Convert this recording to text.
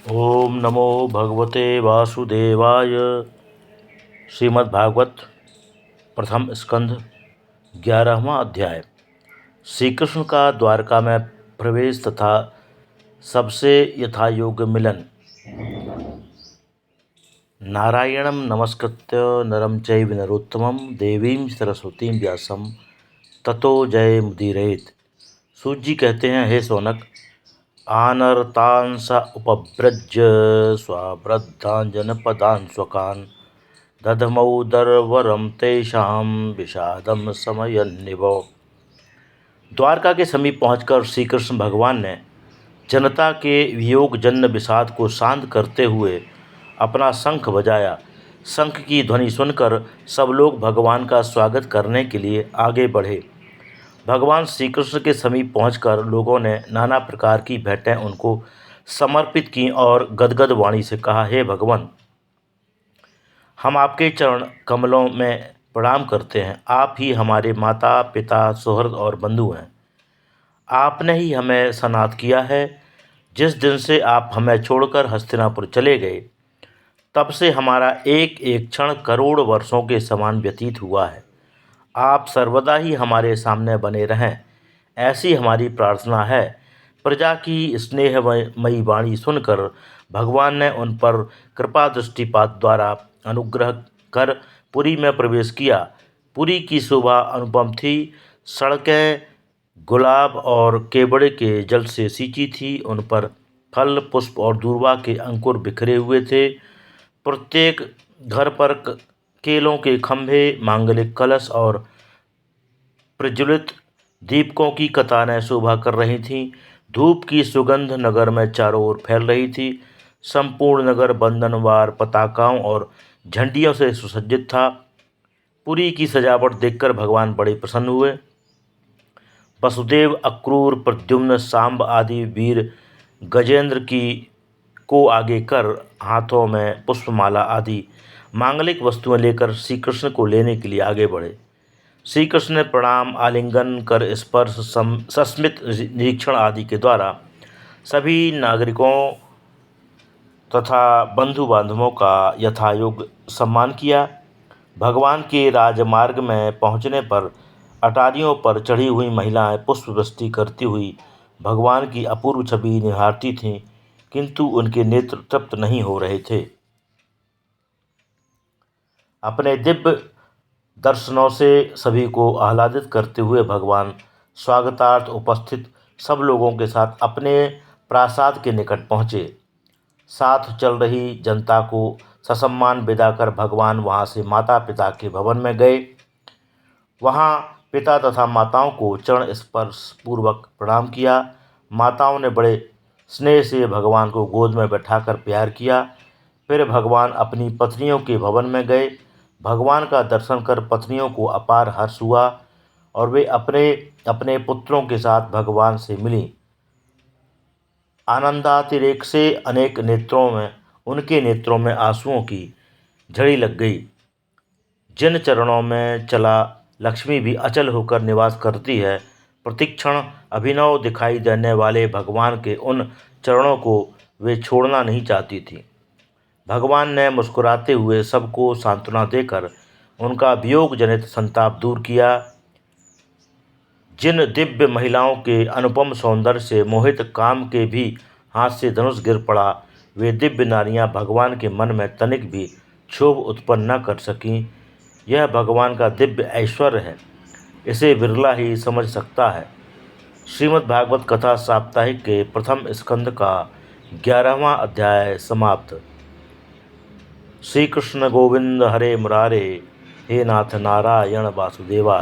ओम नमो भगवते वासुदेवाय। श्रीमद्भागवत प्रथम स्कंध 11वां अध्याय। श्री कृष्ण का द्वारका में प्रवेश तथा सबसे यथायोग्य मिलन। नारायणं नमस्कृत्य नरं चैव नरोत्तमं देवीं सरस्वतीं व्यासं ततो जय मुदीरयेत्। सूत जी कहते हैं, हे सौनक, आनर्तान् स उपव्रज्य स्वावृद्धान् जनपदान् स्वकान् दधमौदरवरं तेषां विषादं समयन्निवो। द्वारका के समीप पहुंचकर श्री कृष्ण भगवान ने जनता के वियोग जन्य विषाद को शांत करते हुए अपना शंख बजाया। शंख की ध्वनि सुनकर सब लोग भगवान का स्वागत करने के लिए आगे बढ़े। भगवान श्री कृष्ण के समीप पहुंचकर लोगों ने नाना प्रकार की भेंटें उनको समर्पित की और गदगद वाणी से कहा, हे भगवान, हम आपके चरण कमलों में प्रणाम करते हैं। आप ही हमारे माता पिता, सुहृद और बंधु हैं। आपने ही हमें सनाथ किया है। जिस दिन से आप हमें छोड़कर हस्तिनापुर चले गए, तब से हमारा एक एक क्षण करोड़ वर्षों के समान व्यतीत हुआ है। आप सर्वदा ही हमारे सामने बने रहें, ऐसी हमारी प्रार्थना है। प्रजा की स्नेहमयी वाणी सुनकर भगवान ने उन पर कृपा दृष्टिपात द्वारा अनुग्रह कर पुरी में प्रवेश किया। पुरी की शोभा अनुपम थी। सड़कें गुलाब और केवड़े के जल से सींची थी। उन पर फल, पुष्प और दूर्वा के अंकुर बिखरे हुए थे। प्रत्येक घर पर केलों के खंभे, मांगलिक कलश और प्रज्वलित दीपकों की कतारें शोभा कर रही थीं। धूप की सुगंध नगर में चारों ओर फैल रही थी। संपूर्ण नगर बंधनवार पताकाओं और झंडियों से सुसज्जित था। पुरी की सजावट देखकर भगवान बड़े प्रसन्न हुए। वसुदेव, अक्रूर, प्रद्युम्न, सांब आदि वीर गजेंद्र को आगे कर हाथों में पुष्पमाला आदि मांगलिक वस्तुएं लेकर श्री कृष्ण को लेने के लिए आगे बढ़े। श्री कृष्ण ने प्रणाम, आलिंगन कर, स्पर्श, सस्मित निरीक्षण आदि के द्वारा सभी नागरिकों तथा बंधु बांधवों का यथायोग्य सम्मान किया। भगवान के राजमार्ग में पहुंचने पर अटारियों पर चढ़ी हुई महिलाएं पुष्पवृष्टि करती हुई भगवान की अपूर्व छवि निहारती थीं, किंतु उनके नेत्र तृप्त नहीं हो रहे थे। अपने दिव्य दर्शनों से सभी को आह्लादित करते हुए भगवान स्वागतार्थ उपस्थित सब लोगों के साथ अपने प्रासाद के निकट पहुँचे। साथ चल रही जनता को ससम्मान विदा कर भगवान वहाँ से माता पिता के भवन में गए। वहाँ पिता तथा माताओं को चरण स्पर्श पूर्वक प्रणाम किया। माताओं ने बड़े स्नेह से भगवान को गोद में बैठाकर प्यार किया। फिर भगवान अपनी पत्नियों के भवन में गए। भगवान का दर्शन कर पत्नियों को अपार हर्ष हुआ और वे अपने अपने पुत्रों के साथ भगवान से मिलीं। आनंदातिरेक से उनके नेत्रों में आंसुओं की झड़ी लग गई। जिन चरणों में चला लक्ष्मी भी अचल होकर निवास करती है, प्रतिक्षण अभिनव दिखाई देने वाले भगवान के उन चरणों को वे छोड़ना नहीं चाहती थी। भगवान ने मुस्कुराते हुए सबको सांत्वना देकर उनका वियोग जनित संताप दूर किया। जिन दिव्य महिलाओं के अनुपम सौंदर्य से मोहित काम के भी हाथ से धनुष गिर पड़ा, वे दिव्य नारियां भगवान के मन में तनिक भी क्षोभ उत्पन्न न कर सकीं। यह भगवान का दिव्य ऐश्वर्य है, इसे बिरला ही समझ सकता है। श्रीमद् भागवत कथा साप्ताहिक के प्रथम स्कंद का 11वां अध्याय समाप्त। श्री कृष्ण गोविंद हरे मुरारे, हे नाथ नारायण वासुदेवा।